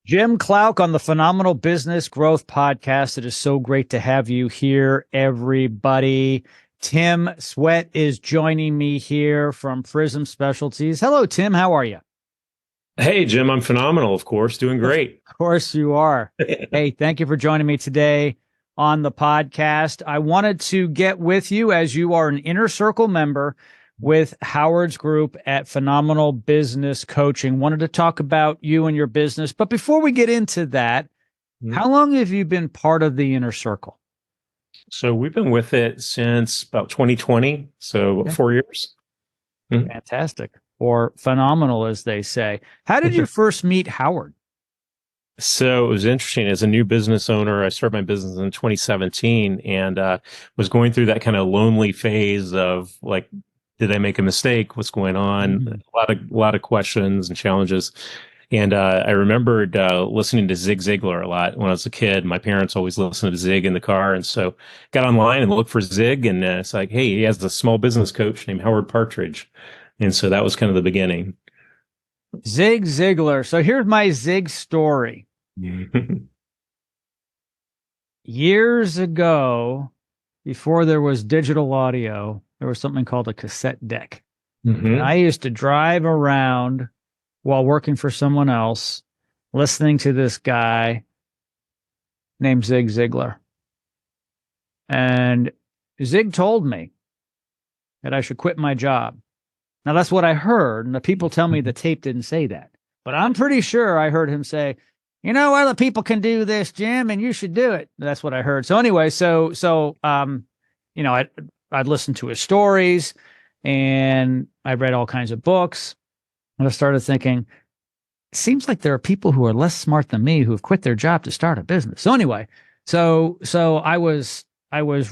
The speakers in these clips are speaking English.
Jim Klauck on the Phenomenal Business Growth Podcast. It is so great to have you here, everybody. Tim Swett is joining me here from Prism Specialties. Hello, Tim. How are you? Hey, Jim, I'm phenomenal, of course, doing Of great. course you are. Hey, thank you for joining me today on the podcast. I wanted to get with you as you are an inner circle member with Howard's group at Phenomenal Business Coaching. Wanted to talk about you and your business. But before we get into that, how long have you been part of the inner circle? So we've been with it since about 2020, so Yeah. 4 years. Mhm. Fantastic, or phenomenal, as they say. How did you first meet Howard? So it was interesting. As a new business owner, I started my business in 2017 and was going through that kind of lonely phase of like, did I make a mistake? What's going on? Mhm. A lot of questions and challenges. And I remembered listening to Zig Ziglar a lot when I was a kid. My parents always listened to Zig in the car, and so got online and looked for Zig, and it's like, hey, he has a small business coach named Howard Partridge, and so that was kind of the beginning. Zig Ziglar. So here's my Zig story. Years ago, before there was digital audio, there was something called a cassette deck. And I hmm used to drive around while working for someone else, listening to this guy named Zig Ziglar. And Zig told me that I should quit my job. Now, that's what I heard. And the people tell me the tape didn't say that. But I'm pretty sure I heard him say, other people can do this, Jim, and you should do it. That's what I heard. So anyway, I'd listened to his stories and I read all kinds of books. And I started thinking, it seems like there are people who are less smart than me who have quit their job to start a business. So anyway, so I was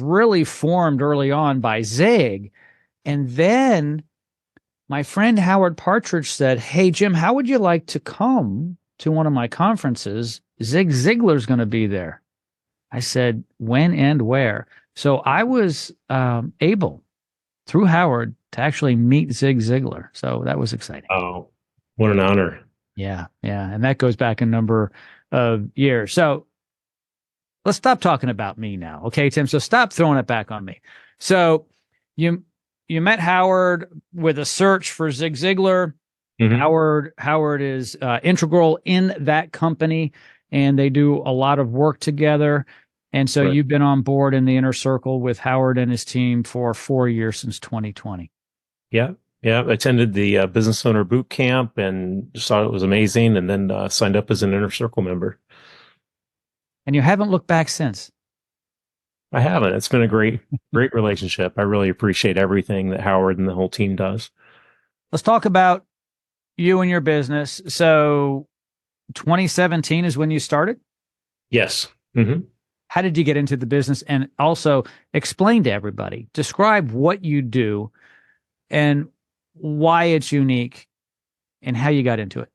really formed early on by Zig. And then my friend Howard Partridge said, "Hey, Jim, how would you like to come to one of my conferences? Zig Ziglar's going to be there." I said, "When and where?" So I was able, through Howard, to actually meet Zig Ziglar. So that was exciting. Oh, what an honor! Yeah, yeah. And that goes back a number of years. So let's stop talking about me now. Okay, Tim. So stop throwing it back on me. So you you met Howard with a search for Zig Ziglar. hmm Howard is integral in that company, and they do a lot of work together. And so Right. you've been on board in the inner circle with Howard and his team for 4 years since 2020. Yeah, yeah. I attended the business owner boot camp and just thought it was amazing, and then signed up as an inner circle member. And you haven't looked back since. I haven't. It's been a great relationship. I really appreciate everything that Howard and the whole team does. Let's talk about you and your business. So 2017 is when you started. Yes. hmm How did you get into the business? And also explain to everybody, describe what you do and why it's unique and how you got into it.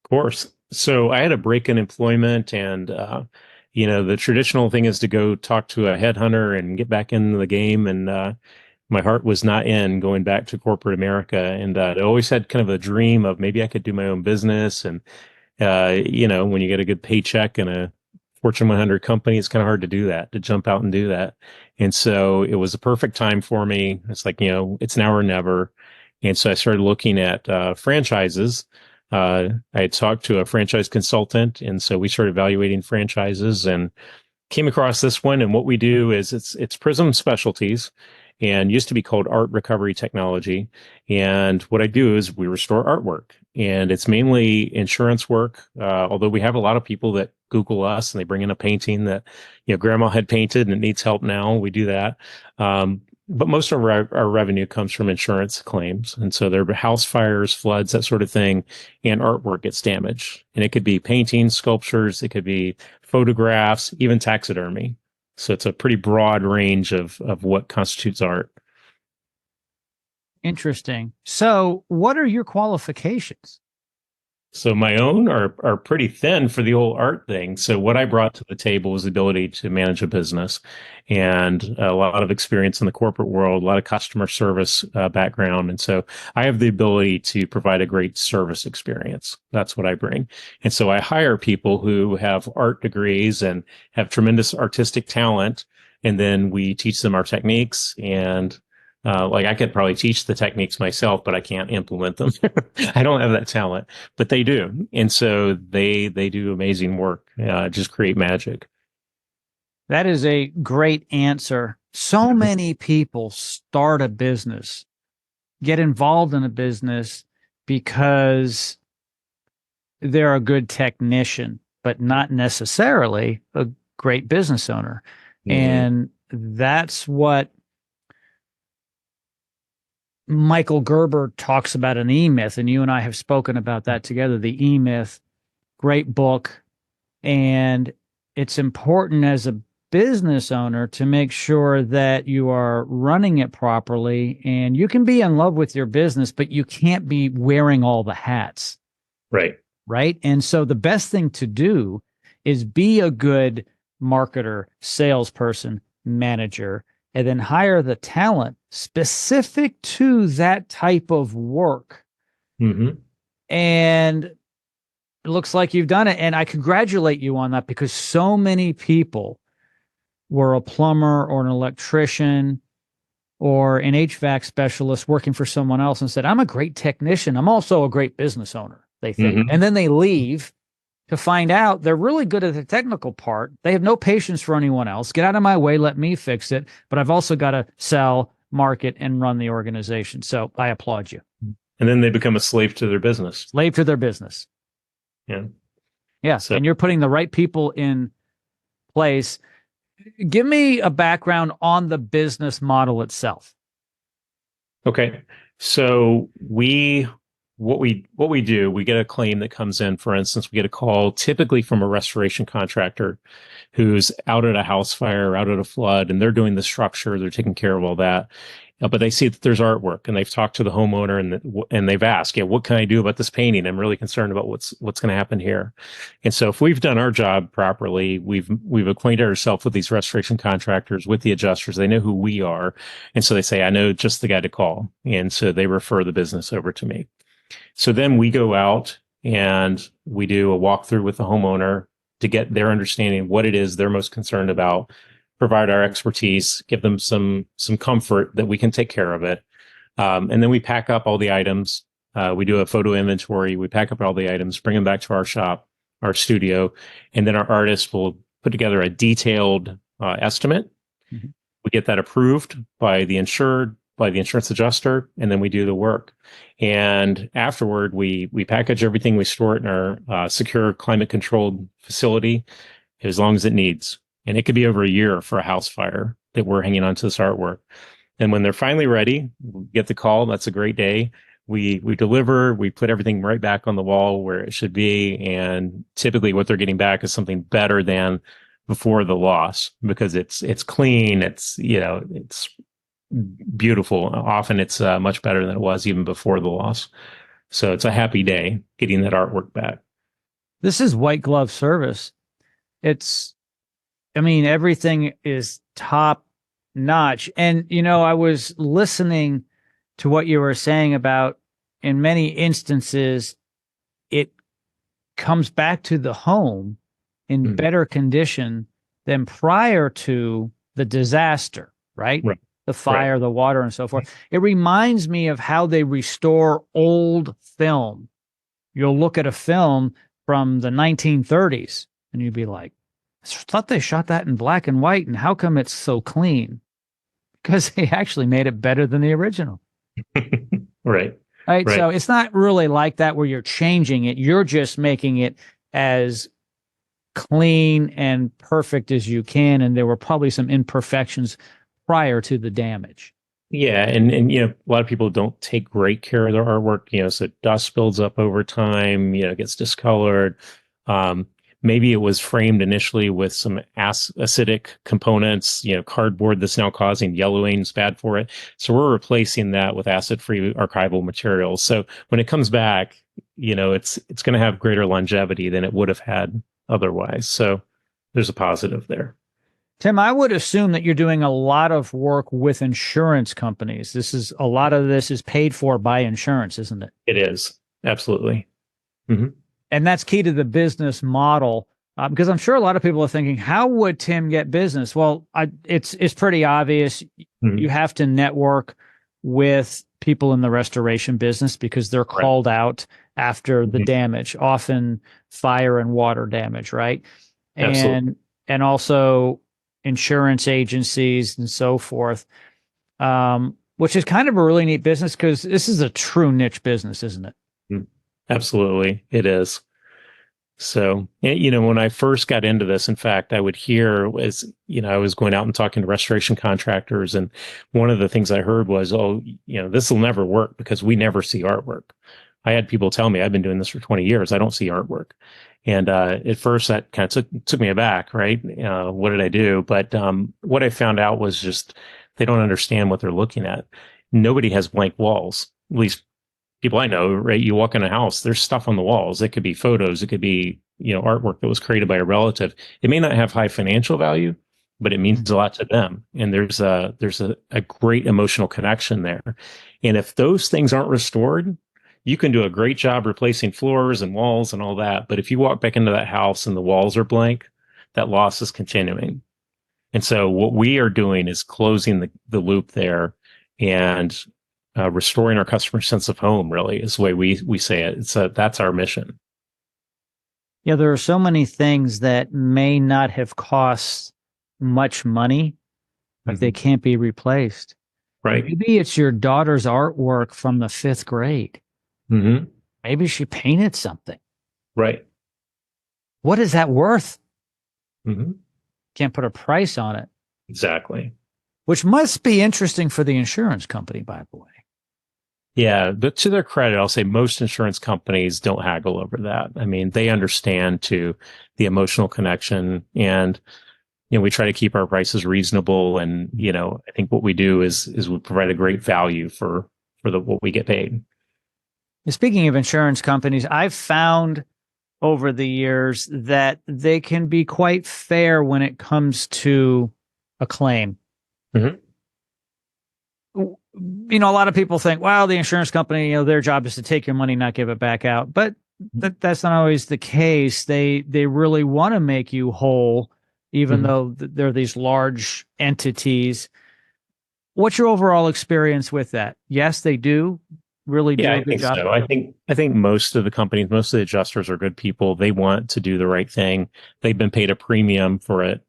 Of course. So I had a break in employment, and the traditional thing is to go talk to a headhunter and get back into the game. And my heart was not in going back to corporate America, and I always had kind of a dream of maybe I could do my own business. And when you get a good paycheck in a Fortune 100 company, it's kind of hard to do that, to jump out and do that. And so it was a perfect time for me. It's like, it's now or never. And so I started looking at franchises. I had talked to a franchise consultant, and so we started evaluating franchises and came across this one. And what we do is it's Prism Specialties, and used to be called Art Recovery Technology. And what I do is we restore artwork, and it's mainly insurance work. Although we have a lot of people that Google us and they bring in a painting that grandma had painted and it needs help now. We do that. But most of our revenue comes from insurance claims. And so there are house fires, floods, that sort of thing, and artwork gets damaged. And it could be paintings, sculptures, it could be photographs, even taxidermy. So it's a pretty broad range of what constitutes art. Interesting. So, what are your qualifications? So my own are pretty thin for the whole art thing. So what I brought to the table was the ability to manage a business and a lot of experience in the corporate world, a lot of customer service background. And so I have the ability to provide a great service experience. That's what I bring. And so I hire people who have art degrees and have tremendous artistic talent. And then we teach them our techniques and like I could probably teach the techniques myself, but I can't implement them. I don't have that talent, but they do, and so they do amazing work. Just create magic. That is a great answer. So many people start a business, get involved in a business because they're a good technician, but not necessarily a great business owner. Mhm. And that's what Michael Gerber talks about in the E-Myth, and you and I have spoken about that together. The E-Myth, great book. And it's important as a business owner to make sure that you are running it properly. And you can be in love with your business, but you can't be wearing all the hats. Right. Right. And so the best thing to do is be a good marketer, salesperson, manager, and then hire the talent specific to that type of work. Mm-hmm. And it looks like you've done it. And I congratulate you on that because so many people were a plumber or an electrician or an HVAC specialist working for someone else and said, I'm a great technician. I'm also a great business owner, they think. Mm-hmm. And then they leave to find out they're really good at the technical part. They have no patience for anyone else. Get out of my way. Let me fix it. But I've also got to sell, market, and run the organization. So I applaud you. And then they become a slave to their business. Slave to their business. Yeah. Yeah. So, and you're putting the right people in place. Give me a background on the business model itself. okay. So what we do, we get a claim that comes in. For instance, we get a call typically from a restoration contractor who's out at a house fire, out at a flood, and they're doing the structure, they're taking care of all that. But they see that there's artwork, and they've talked to the homeowner, and they've asked, "Yeah, what can I do about this painting? I'm really concerned about what's going to happen here." And so, if we've done our job properly, we've acquainted ourselves with these restoration contractors, with the adjusters. They know who we are, and so they say, "I know just the guy to call," and so they refer the business over to me. So then we go out and we do a walkthrough with the homeowner to get their understanding of what it is they're most concerned about, provide our expertise, give them some comfort that we can take care of it. And then we pack up all the items. We do a photo inventory. We pack up all the items, bring them back to our shop, our studio, and then our artist will put together a detailed estimate. Mm-hmm. We get that approved by the insured, by the insurance adjuster, and then we do the work. And afterward, we package everything, we store it in our secure climate controlled facility as long as it needs. And it could be over a year for a house fire that we're hanging on to this artwork. And when they're finally ready, we get the call. That's a great day. We deliver, we put everything right back on the wall where it should be. And typically what they're getting back is something better than before the loss because it's clean. It's beautiful. Often it's much better than it was even before the loss. So it's a happy day getting that artwork back. This is white glove service. Everything is top notch. And, I was listening to what you were saying about in many instances, it comes back to the home in better condition than prior to the disaster, right? The fire, the water, and so forth. It reminds me of how they restore old film. You'll look at a film from the 1930s and you'd be like, I thought they shot that in black and white, and how come it's so clean? Because they actually made it better than the original. Right. So it's not really like that where you're changing it. You're just making it as clean and perfect as you can. And there were probably some imperfections prior to the damage. Yeah. And a lot of people don't take great care of their artwork, so dust builds up over time, gets discolored. Maybe it was framed initially with some acidic components, cardboard that's now causing yellowing is bad for it. So we're replacing that with acid-free archival materials. So when it comes back, it's going to have greater longevity than it would have had otherwise. So there's a positive there. Tim, I would assume that you're doing a lot of work with insurance companies. A lot of this is paid for by insurance, isn't it? It is. Absolutely. Hmm. And that's key to the business model. Because I'm sure a lot of people are thinking, how would Tim get business? Well, it's pretty obvious. Hmm. You have to network with people in the restoration business because they're called out after the damage, often fire and water damage, right? Absolutely. And also insurance agencies and so forth, which is kind of a really neat business because this is a true niche business, isn't it? Absolutely. It is. So, when I first got into this, in fact, I would hear as, I was going out and talking to restoration contractors. And one of the things I heard was, oh, this will never work because we never see artwork. I had people tell me, I've been doing this for 20 years. I don't see artwork. And at first that kind of took me aback, right? What did I do? But what I found out was just they don't understand what they're looking at. Nobody has blank walls, at least people I know, right? You walk in a house, there's stuff on the walls. It could be photos. It could be, artwork that was created by a relative. It may not have high financial value, but it means a lot to them. And there's a great emotional connection there. And if those things aren't restored, you can do a great job replacing floors and walls and all that. But if you walk back into that house and the walls are blank, that loss is continuing. And so what we are doing is closing the loop there and restoring our customer sense of home, really, is the way we say it. That's our mission. Yeah, there are so many things that may not have cost much money, but they can't be replaced. Right. Maybe it's your daughter's artwork from the 5th grade. Mm-hmm. Maybe she painted something. Right. What is that worth? Mm-hmm. Can't put a price on it. Exactly. Which must be interesting for the insurance company, by the way. Yeah, but to their credit, I'll say most insurance companies don't haggle over that. I mean, they understand the emotional connection, and we try to keep our prices reasonable. And I think what we do is we provide a great value for what we get paid. Speaking of insurance companies, I've found over the years that they can be quite fair when it comes to a claim. Mm-hmm. A lot of people think, well, the insurance company, their job is to take your money, not give it back out. But that's not always the case. They really want to make you whole, even though they're these large entities. What's your overall experience with that? Yes, they do really do a good job. So. I think most of the companies, most of the adjusters are good people. They want to do the right thing. They've been paid a premium for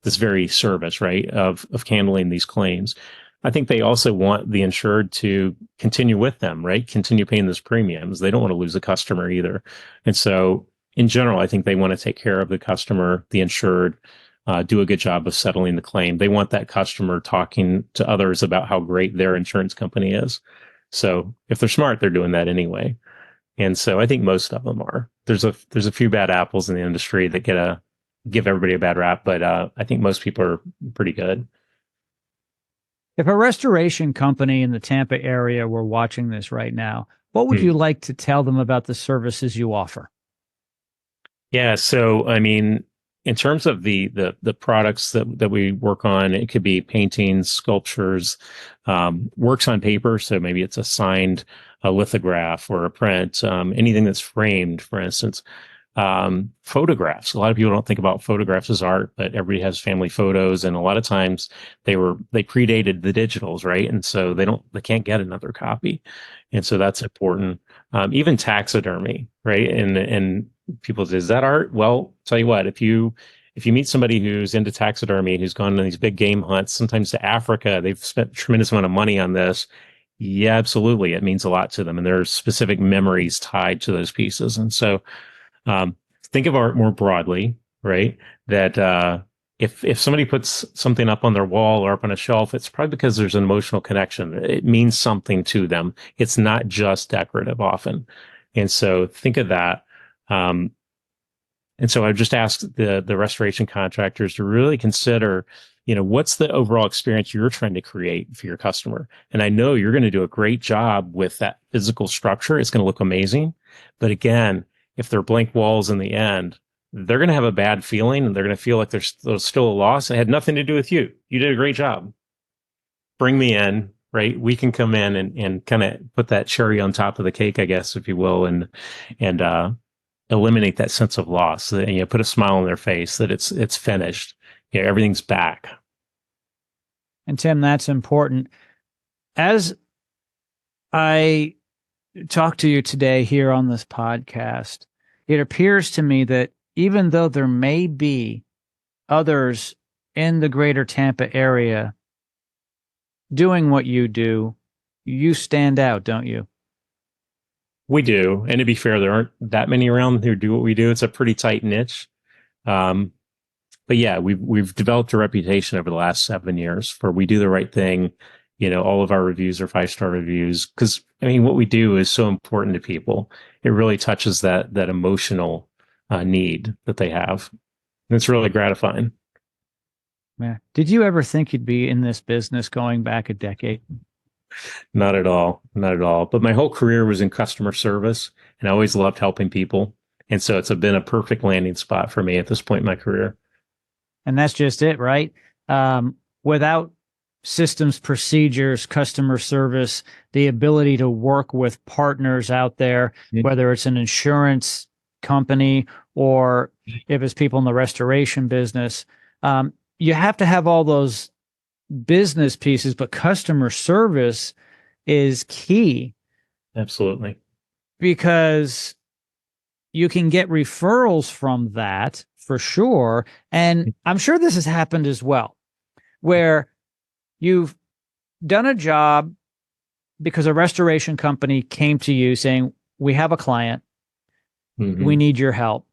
this very service, right, of handling these claims. I think they also want the insured to continue with them, right? Continue paying those premiums. They don't want to lose a customer either. And so in general, I think they want to take care of the customer, the insured, do a good job of settling the claim. They want that customer talking to others about how great their insurance company is. So if they're smart, they're doing that anyway. And so I think most of them are. There's a few bad apples in the industry that give everybody a bad rap, but I think most people are pretty good. If a restoration company in the Tampa area were watching this right now, what would you like to tell them about the services you offer? Yeah, so I mean, in terms of the products that we work on, it could be paintings, sculptures, works on paper. So maybe it's a signed lithograph or a print, anything that's framed, for instance. Photographs. A lot of people don't think about photographs as art, but everybody has family photos, and a lot of times they predated the digitals, right? And so they can't get another copy, and so that's important. Even taxidermy, right? And people say, is that art? Well, tell you what, if you meet somebody who's into taxidermy, who's gone on these big game hunts, sometimes to Africa, they've spent a tremendous amount of money on this. Yeah, absolutely, it means a lot to them, and there's specific memories tied to those pieces, and so. Think of art more broadly, right? That if somebody puts something up on their wall or up on a shelf, it's probably because there's an emotional connection. It means something to them. It's not just decorative often. And so think of that. And so I just asked the restoration contractors to really consider, what's the overall experience you're trying to create for your customer? And I know you're going to do a great job with that physical structure. It's going to look amazing. But again, if they're blank walls in the end, they're going to have a bad feeling and they're going to feel like there's still a loss. It had nothing to do with you. You did a great job. Bring me in, right? We can come in and kind of put that cherry on top of the cake, I guess, if you will, and eliminate that sense of loss. And, put a smile on their face that it's finished. Everything's back. And Tim, that's important. As I talk to you today here on this podcast, it appears to me that even though there may be others in the greater Tampa area doing what you do, you stand out, don't you? We do. And to be fair, there aren't that many around who do what we do. It's a pretty tight niche. But yeah, we've developed a reputation over the last 7 years for we do the right thing. All of our reviews are 5-star reviews because what we do is so important to people. It really touches that emotional need that they have. And it's really gratifying. Yeah. Did you ever think you'd be in this business going back a decade? Not at all. Not at all. But my whole career was in customer service and I always loved helping people. And so it's been a perfect landing spot for me at this point in my career. And that's just it, right? Without systems, procedures, customer service, the ability to work with partners out there, whether it's an insurance company or if it's people in the restoration business, you have to have all those business pieces, but customer service is key. Absolutely. Because you can get referrals from that for sure. And I'm sure this has happened as well, where you've done a job because a restoration company came to you saying, we have a client, we need your help.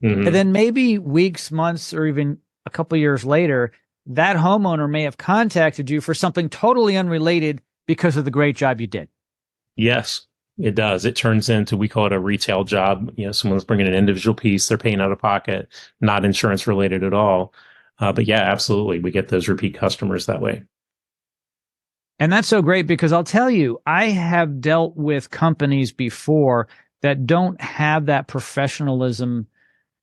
And then maybe weeks, months, or even a couple of years later, that homeowner may have contacted you for something totally unrelated because of the great job you did. Yes, it does. It turns into, we call it a retail job. Someone's bringing an individual piece, they're paying out of pocket, not insurance related at all. But yeah, absolutely. We get those repeat customers that way. And that's so great because I'll tell you, I have dealt with companies before that don't have that professionalism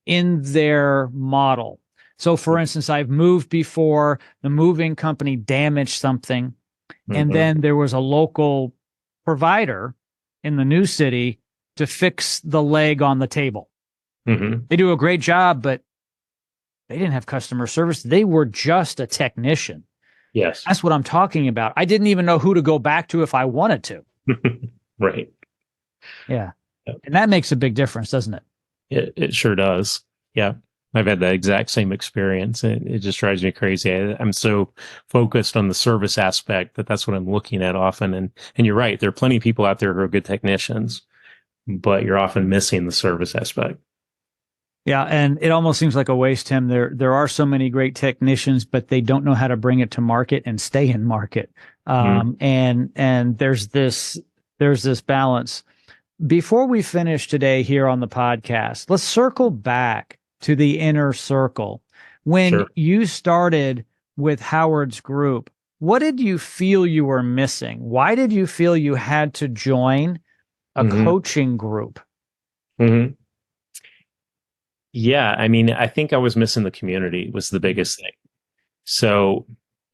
in their model. So for instance, I've moved before, the moving company damaged something, and then there was a local provider in the new city to fix the leg on the table. They do a great job, but they didn't have customer service. They were just a technician. Yes. That's what I'm talking about. I didn't even know who to go back to if I wanted to. Right. Yeah. And that makes a big difference, doesn't it? It sure does. Yeah. I've had the exact same experience. It just drives me crazy. I'm so focused on the service aspect that's what I'm looking at often. And you're right. There are plenty of people out there who are good technicians, but you're often missing the service aspect. Yeah, and it almost seems like a waste, Tim. There are so many great technicians, but they don't know how to bring it to market and stay in market. And there's this balance. Before we finish today here on the podcast, let's circle back to the inner circle. When you started with Howard's group, what did you feel you were missing? Why did you feel you had to join a coaching group? Yeah, I think I was missing the community was the biggest thing. So,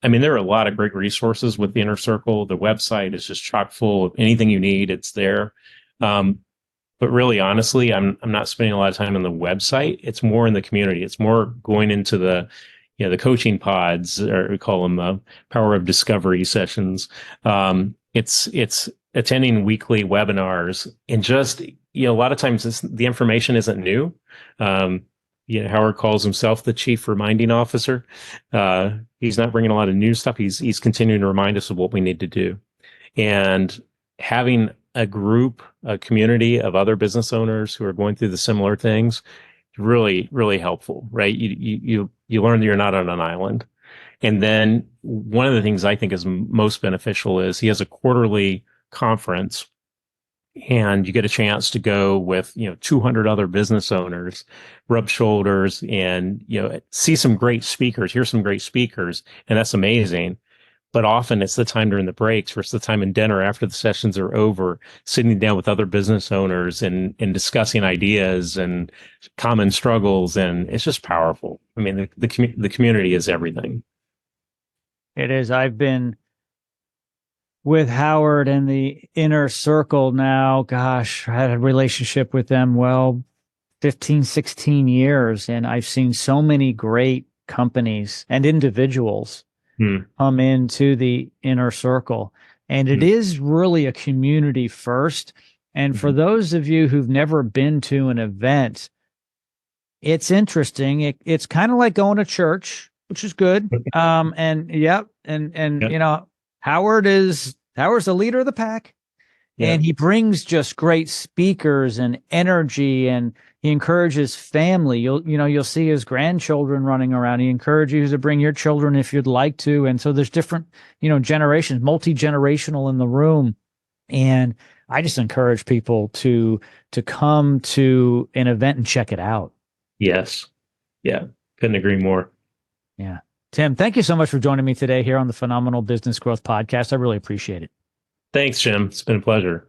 there are a lot of great resources with the Inner Circle. The website is just chock full of anything you need. It's there. But really, honestly, I'm not spending a lot of time on the website. It's more in the community. It's more going into the coaching pods, or we call them power of discovery sessions. It's attending weekly webinars, and just a lot of times the information isn't new. Howard calls himself the chief reminding officer. He's not bringing a lot of new stuff. He's continuing to remind us of what we need to do, and having a group, a community of other business owners who are going through the similar things, really, really helpful, right? You learn that you're not on an island. And then one of the things I think is most beneficial is he has a quarterly conference, and you get a chance to go with 200 other business owners, rub shoulders, and see some great speakers, hear some great speakers, and that's amazing. but often it's the time during the breaks versus the time in dinner after the sessions are over, sitting down with other business owners and discussing ideas and common struggles. And it's just powerful. I mean, the community is everything. It is. I've been with Howard and the inner circle now. Gosh, I had a relationship with them, well, 15, 16 years. And I've seen so many great companies and individuals come into the inner circle. And it is really a community first. And for those of you who've never been to an event, it's interesting. It's kind of like going to church, which is good. And you know, Howard's the leader of the pack. And he brings just great speakers and energy, and he encourages family. You'll see his grandchildren running around. He encourages you to bring your children if you'd like to. And so there's different, generations, multi-generational in the room. And I just encourage people to come to an event and check it out. Yes. Yeah. Couldn't agree more. Yeah. Tim, thank you so much for joining me today here on the Phenomenal Business Growth Podcast. I really appreciate it. Thanks, Jim. It's been a pleasure.